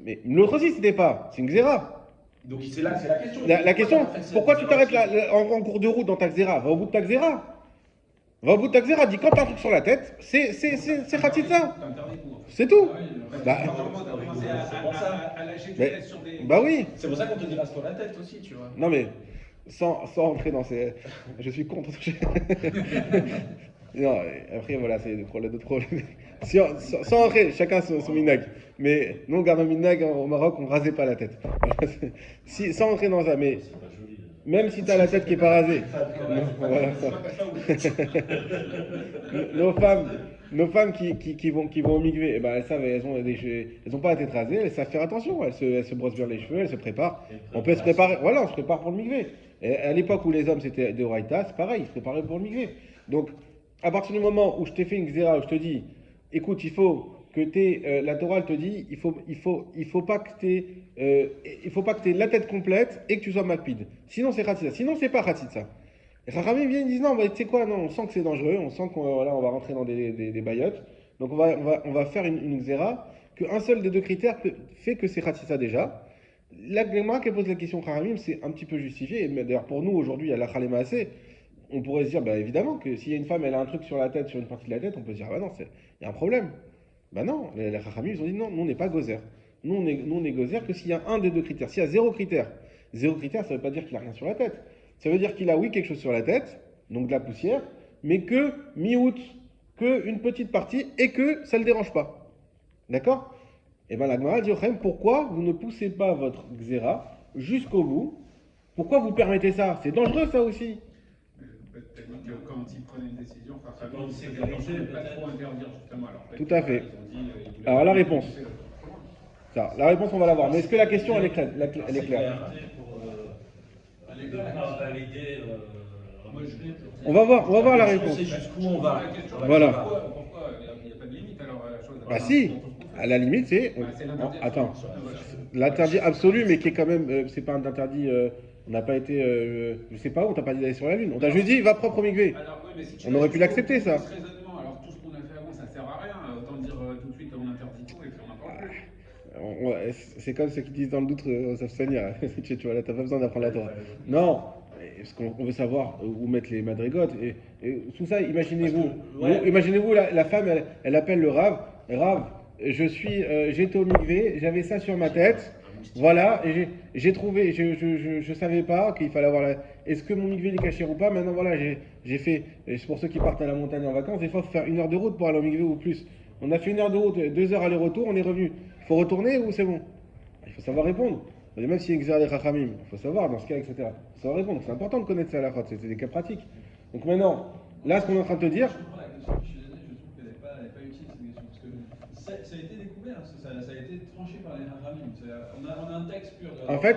Mais l'autre aussi, c'était pas. C'est une xéra. Donc c'est la question. La question, pourquoi tu t'arrêtes en cours de route dans ta xéra? Va au bout de ta xéra. Va au bout de ta xéra. Dis, quand t'as un truc sur la tête, c'est Khatissa. C'est tout. Bah, bah oui. C'est pour ça qu'on te dit rase-toi la tête aussi, tu vois. Non mais, sans rentrer dans ces... Je suis contre. Non, après voilà, c'est d'autres problèmes. Sans rentrer, chacun son minag. Mais nous on garde un minag au Maroc, on ne rasait pas la tête. Sans rentrer dans ça, mais C'est pas joli. même si tu as la tête qui n'est pas rasée. Voilà. Nos femmes qui vont au mikvé, eh ben, elles savent, elles ont pas la tête rasée, elles savent faire attention, elles se brossent bien les cheveux, elles se préparent. On peut se préparer, voilà, on se prépare pour le mikvé. Et à l'époque où les hommes c'était des oraïtas, c'est pareil, ils se préparaient pour le mikvé. Donc, à partir du moment où je t'ai fait une xéra, où je te dis, écoute, il faut que la Torah elle te dit, il faut pas que t'aies la tête complète et que tu sois makpid. Sinon c'est khatitsa. Sinon c'est pas khatitsa. Et Chachamim viennent et disent non, tu sais quoi, non, on sent que c'est dangereux, on sent qu'on on va rentrer dans des bayottes. Donc on va faire une xéra qu'un seul des deux critères fait que c'est khatitsa déjà. La Gemara qui pose la question Kharamim, c'est un petit peu justifié. Mais d'ailleurs, pour nous, aujourd'hui, à la Khalema assez, on pourrait se dire, bah évidemment, que s'il y a une femme, elle a un truc sur la tête, sur une partie de la tête, on peut se dire, bah non, il y a un problème. Bah non, les Kharamim, ils ont dit non, nous on n'est pas gozer. Nous on est gozer que s'il y a un des deux critères. S'il y a zéro critère, ça ne veut pas dire qu'il a rien sur la tête. Ça veut dire qu'il a, oui, quelque chose sur la tête, donc de la poussière, mais que mi-août, que une petite partie, et que ça ne le dérange pas. D'accord? Et bien la Gemara dit, pourquoi vous ne poussez pas votre xéra jusqu'au bout? Pourquoi vous permettez ça? C'est dangereux ça aussi. Peut-être que quand ils prenaient une décision, Quand on sait ils vérifier, ne pas peut-être. trop interdire justement. Alors, Tout à fait. ils ont dit, ils voulaient Alors la pas réponse. pousser le- Ça, la réponse on va la voir. Mais est-ce que la question elle est claire? Elle est claire. Elle est pas valider. Moi, je vais. On va voir la réponse. C'est jusqu'où on va. La question, Voilà. Pourquoi il n'y a pas de limite alors à la chose? Bah si, à la limite c'est... C'est l'interdit. Attends, Voilà. l'interdit absolu mais qui est quand même... c'est pas un interdit... on n'a pas été... je sais pas où, on t'a pas dit d'aller sur la lune. On t'a juste dit va propre au mikvé. Alors, oui, mais si tu On vas aurait pu jusqu'au l'accepter, bout ça. de ce raisonnement, alors tout ce qu'on a fait avant, ça sert à rien. Autant dire tout de suite on interdit tout et puis on n'en parle plus. C'est comme ceux qui disent dans le doute s'abstenir. Tu vois, là t'as pas besoin d'apprendre la Torah. Non, parce qu'on veut savoir où mettre les madrigotes. Et tout ça, imaginez-vous. Imaginez-vous la femme, elle appelle le Rav. Rav, j'étais au mikvé, j'avais ça sur ma tête. Voilà, et j'ai trouvé, je savais pas qu'il fallait avoir est-ce que mon mikvé est caché ou pas? Maintenant voilà, j'ai fait, et c'est pour ceux qui partent à la montagne en vacances, des fois il faut faire 1 heure de route pour aller au mikvé ou plus. On a fait 1 heure de route, 2 heures aller-retour, on est revenu. Il faut retourner ou c'est bon? Il faut savoir répondre. Et même s'il y a exerce des chachamim, il faut savoir dans ce cas, etc. Il faut savoir répondre. C'est important de connaître ça à la fois, c'est des cas pratiques. Donc maintenant, là ce qu'on est en train de te dire, Je comprends la question, je suis désolé, je trouve qu'elle n'est pas utile cette question. Parce que ça a été découvert, ça a été tranché par les Rachamim. On a un texte pur. en fait,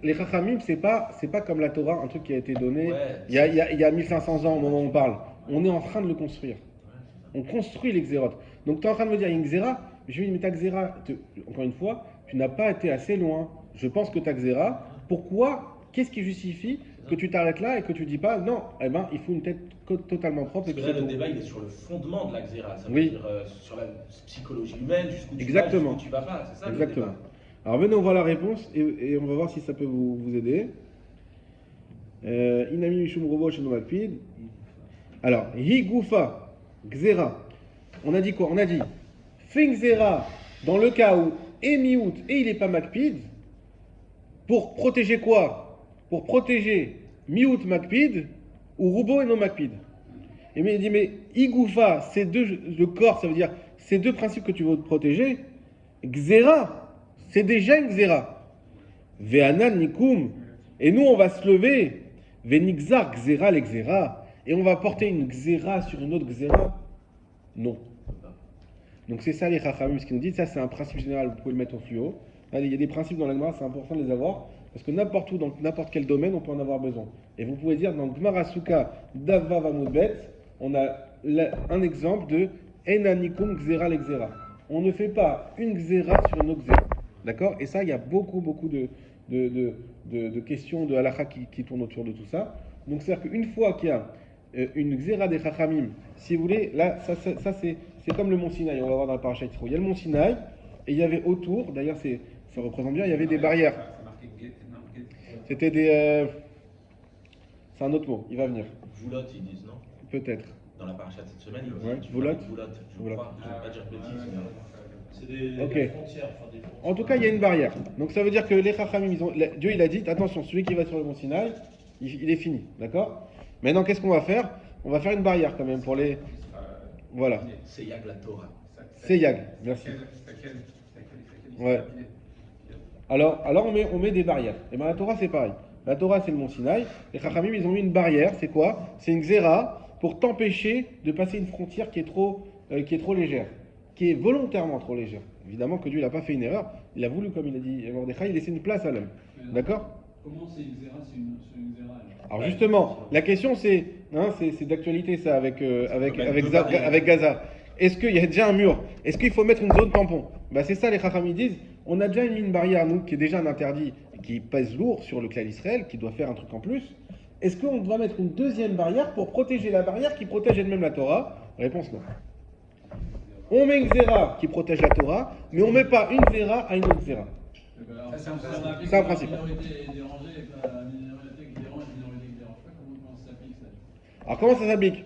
les chachamim, c'est pas comme la Torah, un truc qui a été donné Ouais, il y a 1500 ans au moment où on parle. On est en train de le construire. On construit les xérotes. Donc tu es en train de me dire, il y a une xéra, je vais mettre ta xéra. Encore une fois, tu n'as pas été assez loin. Je pense que ta xéra, pourquoi, qu'est-ce qui justifie que tu t'arrêtes là et que tu dis pas, non, eh ben, il faut une tête totalement propre. Parce Et que puis là, c'est le tout. débat, il est sur le fondement de la xéra. Ça veut Oui. dire sur la psychologie humaine, jusqu'où tu Exactement. vas, jusqu'où tu vas pas. C'est ça Exactement. le débat. Alors venez, on voit la réponse et on va voir si ça peut vous aider. Inami Mishum Robo chez Makpid. Alors, Higufa, Xera. On a dit quoi? On a dit fais Xera dans le cas où est mi-août et il n'est pas Makpid. Pour protéger quoi? Pour protéger mi-août Makpid ou Rubo et non Makpid. Et mais il dit, mais Higufa, le corps, ça veut dire ces deux principes que tu veux protéger. Xera, c'est déjà une Xera. Ve'anan nikum. Et nous, on va se lever. Ve'nixar Xera l'exera. Et on va porter une Xera sur une autre Xera. Non. Donc c'est ça les Chachamim, ce qu'ils nous disent. Ça, c'est un principe général, vous pouvez le mettre au fluo. Il y a des principes dans la Gemara, c'est important de les avoir. Parce que n'importe où, dans n'importe quel domaine, on peut en avoir besoin. Et vous pouvez dire, dans Gemara Suka Dava Vamudbet, on a un exemple de Enanikum Xera l'exera. On ne fait pas une Xera sur une autre Xera. D'accord? Et ça, il y a beaucoup de questions de halakha qui tournent autour de tout ça. Donc c'est-à-dire qu'une fois qu'il y a une Xera des Chachamim, si vous voulez, là, ça c'est comme le mont Sinaï, on va voir dans la paracha Yitro. Il y a le mont Sinaï, et il y avait autour, d'ailleurs ça représente bien, il y avait des barrières. Ça marquait C'était des... c'est un autre mot, il va venir. Voulot, ils disent, non? Peut-être. Dans la paracha de cette semaine, ils Ouais, disent Voulot. je Voulot. crois. Je ne vais pas dire de bêtises. mais- C'est des Ok. frontières. Enfin, des frontières. En tout cas, il y a une barrière. Donc ça veut dire que les Chachamim, Dieu il a dit, attention, celui qui va sur le mont Sinaï, il est fini, d'accord? Maintenant, qu'est-ce qu'on va faire? On va faire une barrière quand même pour les... Voilà. C'est Yag la Torah. C'est Yag, merci. Ouais. Alors on met des barrières. Et bien la Torah c'est pareil. La Torah c'est le mont Sinaï. Les Chachamim ils ont mis une barrière. C'est quoi? C'est une xéra pour t'empêcher de passer une frontière qui est trop légère, qui est volontairement trop légère. Évidemment que Dieu n'a pas fait une erreur. Il a voulu, comme il a dit Mordechai, il laissait une place à l'homme. D'accord? Comment c'est une Xéra? C'est une Xéra. Alors justement, la question c'est d'actualité ça avec Gaza. Est-ce qu'il y a déjà un mur? Est-ce qu'il faut mettre une zone tampon? Bah c'est ça les Chachamim disent. On a déjà une ligne barrière nous qui est déjà un interdit qui pèse lourd sur le clan Israël, qui doit faire un truc en plus. Est-ce qu'on doit mettre une deuxième barrière pour protéger la barrière qui protège elle-même la Torah? Réponse non. On met une Xéra qui protège la Torah, mais on ne met pas une Xéra à une autre Xéra. Ça, c'est un Si on principe. applique C'est un la principe. minorité est dérangée et pas la minorité qui dérange, la minorité qui dérange pas, comment ça s'applique ça? Alors comment ça s'applique?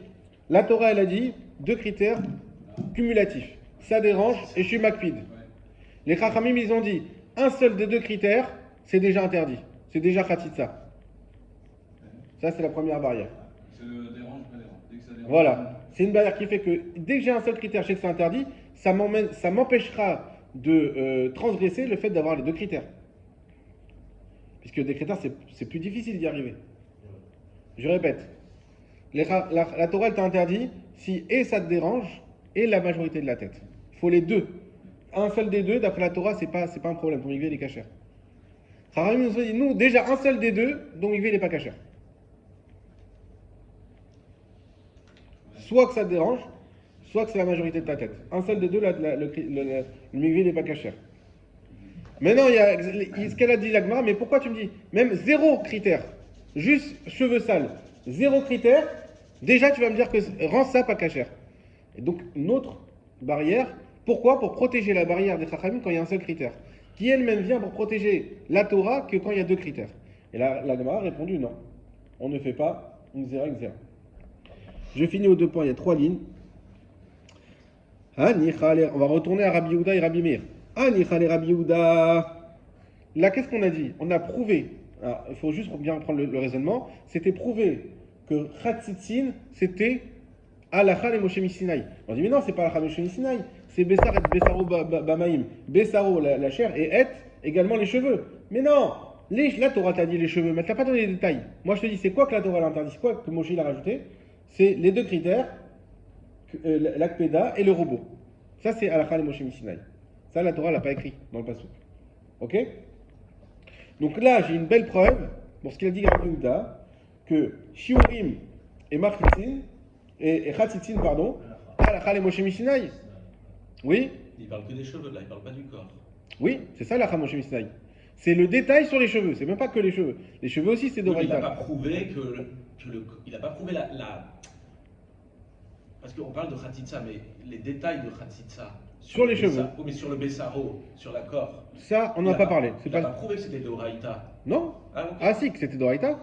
La Torah, elle a dit deux critères cumulatifs. Ça dérange et je suis makpid. Ouais. Les Chachamim, ils ont dit un seul des deux critères, c'est déjà interdit. C'est déjà khatitsa. Ça, c'est la première barrière. C'est le dérange, pas dérange. Dès que ça dérange. Voilà. C'est une barrière qui fait que dès que j'ai un seul critère, je sais que c'est interdit, ça m'empêchera de transgresser le fait d'avoir les deux critères. Puisque des critères, c'est plus difficile d'y arriver. Je répète. La Torah, elle t'a interdit si et ça te dérange et la majorité de la tête. Il faut les deux. Un seul des deux, d'après la Torah, c'est pas un problème. Ton migvé, il est cachère. Chachamim nous a dit, nous, déjà un seul des deux, donc migvé, il n'est pas cachère. Soit que ça te dérange, soit que c'est la majorité de ta tête. Un seul des deux, le migvé, il n'est pas cachère. Maintenant, il y a ce qu'elle a dit la Gemara, mais pourquoi tu me dis même zéro critère, juste cheveux sales, zéro critère, déjà tu vas me dire que rends ça pas cachère. Et donc, une autre barrière, pourquoi? Pour protéger la barrière des Chachamim quand il y a un seul critère, qui elle-même vient pour protéger la Torah que quand il y a deux critères. Et là, la Gemara a répondu non, on ne fait pas une zéra. Je finis aux deux points, il y a trois lignes. On va retourner à Rabbi Yehuda et Rabbi Meir. Rabbi Yehuda. Là, qu'est-ce qu'on a dit? On a prouvé, alors, il faut juste bien reprendre le raisonnement, c'était prouvé que Chatzitzin, c'était Halakha et Moshe Misinaï. On dit, mais non, c'est pas Halakha et Moshe Misinaï, c'est Bessar et Bessaro Bamaïm. Bessaro, la chair, et Et, également les cheveux. Mais non, la Torah t'a dit les cheveux, mais tu n'as pas donné les détails. Moi, je te dis, c'est quoi que la Torah l'interdit? C'est quoi que Moshe l'a rajouté? C'est les deux critères, l'Akpeda et le robot. Ça, c'est Halakha et Moshe Misinaï. Ça, la Torah l'a pas écrit dans le passage. Ok? Donc là, j'ai une belle preuve pour ce qu'il a dit Rabbi Yehuda, que Shiurim et Machitzin, et Chatzitzin, pardon, Halakha et Moshe Misinaï. Oui? Il parle que des cheveux, là, il parle pas du corps. Oui, c'est ça Halakha Moshe Misinaï. C'est le détail sur les cheveux, c'est même pas que les cheveux. Les cheveux aussi, c'est Oui, mais il n'a d'Oraïta. pas prouvé il n'a pas prouvé parce qu'on parle de Khatitsa, mais les détails de Khatitsa. Sur les cheveux. Oui, mais sur le Bessaro, sur la corps. Ça, on n'en a pas parlé. Il n'a pas prouvé que c'était d'Oraïta. Non? Ah, ok. Ah si, que c'était d'Oraïta?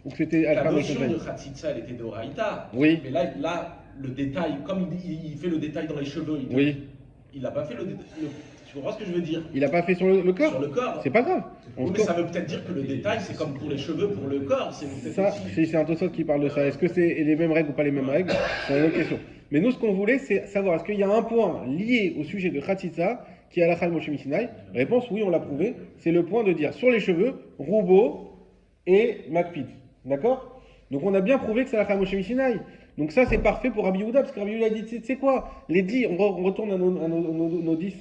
Ou que c'était La Halakha Moshe notion de Misinaï? Khatitsa, elle était d'Oraïta. Oui. Mais là, le détail, comme il fait le détail dans les cheveux, Oui. il n'a pas fait le détail. Tu comprends ce que je veux dire? Il n'a pas fait sur le corps? Sur le corps. C'est pas grave. Oui, mais ça veut peut-être dire que le détail, c'est comme pour les cheveux, pour le corps. C'est peut-être Ça, aussi- c'est un Tosot qui parle de ça. Est-ce que c'est les mêmes règles ou pas les mêmes règles? C'est une autre question. Mais nous, ce qu'on voulait, c'est savoir, est-ce qu'il y a un point lié au sujet de Khatitsa qui est Halakha Moshe Misinaï? Réponse, oui, on l'a prouvé. C'est le point de dire sur les cheveux, Roubo et Makpid. D'accord? Donc on a bien prouvé que c'est Halakha Moshe Misinaï. Donc ça, c'est parfait pour Rabbi Yehuda, parce que Rabbi Yehuda a dit, tu sais quoi? Les 10, on retourne à nos 10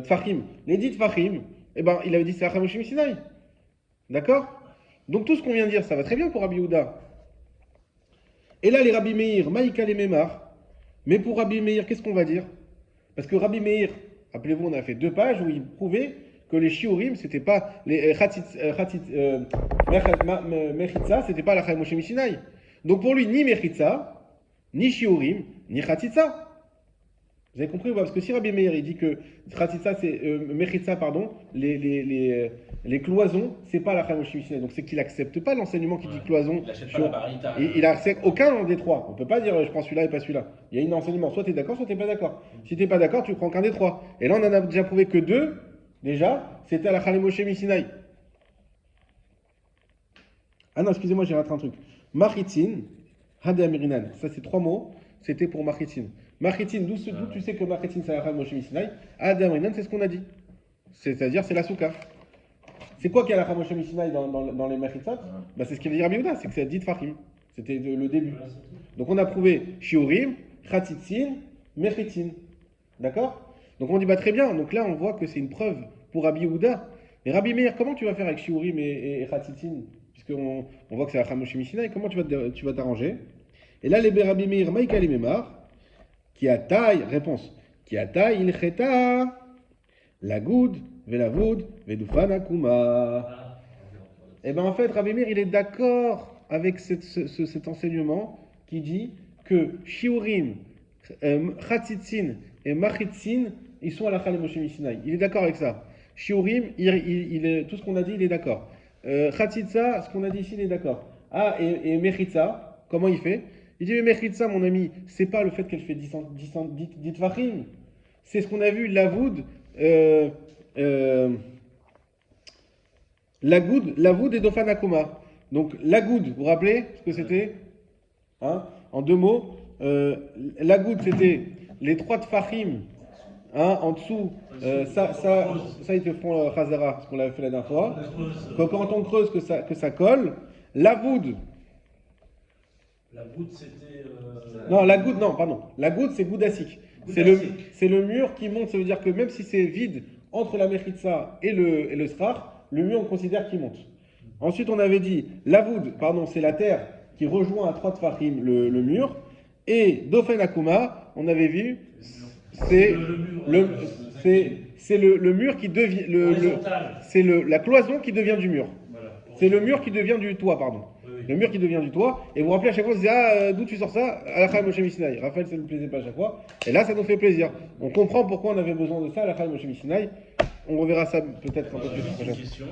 Tfachim. Les 10 Tfachim, eh ben, il avait dit c'est Halakha Moshe Misinaï. D'accord? Donc tout ce qu'on vient de dire, ça va très bien pour Rabbi Yehuda. Et là, les Rabbi Meir, Maïka les Mémar. Mais pour Rabbi Meir, qu'est-ce qu'on va dire? Parce que Rabbi Meir, rappelez-vous, on a fait 2 pages où il prouvait que les Shiurim, c'était pas les Mechitza, c'était pas la Moshe Misinaï. Donc pour lui, ni Mechitza, ni Shiurim, ni Khatitsa. Vous avez compris ou pas? Parce que si Rabbi Meir il dit que Khatitsa, c'est Mechitza, pardon, les cloisons, c'est pas la Moshe Misinaï. Donc c'est qu'il accepte pas l'enseignement qui dit cloison. Il n'achète pas la barita. Il accepte aucun des trois. On peut pas dire je prends celui-là et pas celui-là. Il y a un enseignement. Soit tu es d'accord, soit tu n'es pas d'accord. Si tu n'es pas d'accord, tu prends qu'un des trois. Et là, on en a déjà prouvé que 2, déjà, c'était à la Moshe Misinaï. Ah non, excusez-moi, j'ai raté un truc. Machitzin, Hadamirinan. Ça, c'est 3 mots. C'était pour Machitzin. Machitzin, d'où tu sais que Machitzin, c'est la Moshe Misinaï? Hadamirinan, c'est ce qu'on a dit. C'est-à-dire, c'est la souka. C'est quoi qu'il y a la Moshe Misinaï dans les Mechitzat? Bah, c'est ce qu'il a dit Rabbi Yehuda, c'est que c'est dit Tfachim. C'était le début. Donc on a prouvé Shiurim, Khatzitzin, Mechitzin. D'accord? Donc on dit bah très bien. Donc là on voit que c'est une preuve pour Rabbi Yehuda. Mais Rabbi Meir, comment tu vas faire avec Shiurim et Khatzitzin? Puisqu'on voit que c'est la Moshe Misinaï, comment tu vas t'arranger? Et là les Rabbi Meir, Maïka les Memar, qui a taille, réponse, qui a taille il cheta, la goud, velavud, vedufana kuma. Et bien en fait, Rabbi Meir, il est d'accord avec cet enseignement qui dit que Shiurim, Khatzitzin et Machitzin, ils sont à la Khalem Moshe Sinai. Il est d'accord avec ça. Shiurim, tout ce qu'on a dit, il est d'accord. Khatzitsa, ce qu'on a dit ici, il est d'accord. Ah, et Mechitsa, comment il fait? Il dit, mais Mechitsa, mon ami, c'est pas le fait qu'elle fait 10 Tfachim. C'est ce qu'on a vu, Lavoud, Lavoud et Dofan Akuma. Donc, Lagoud, vous vous rappelez ce que c'était? Hein? En deux mots, Lagoud, c'était les 3 Tfachim. Hein, en dessous, ça ils te font Khazara, ce qu'on l'avait fait la dernière fois. Quand on creuse que ça colle, la goutte. La goutte c'était. Non, la goutte, non, pardon. La goutte c'est goudassique. C'est le mur qui monte, ça veut dire que même si c'est vide entre la Mechitsa et le Srar, le mur on considère qu'il monte. Ensuite on avait dit, la voûte, pardon, c'est la terre qui rejoint à 3 Tfachim le mur. Et Dofen Akuma, on avait vu. C'est le mur qui devient c'est la cloison qui devient du mur. Voilà. C'est le mur qui devient du toit, pardon. Oui. Le mur qui devient du toit. Et vous vous rappelez à chaque fois, vous dites d'où tu sors ça? À la Khalem Moshe Sinai. Raphaël, ça ne nous plaisait pas à chaque fois. Et là, ça nous fait plaisir. On comprend pourquoi on avait besoin de ça à la Khalem Moshe Sinai. On reverra ça peut-être un peu plus.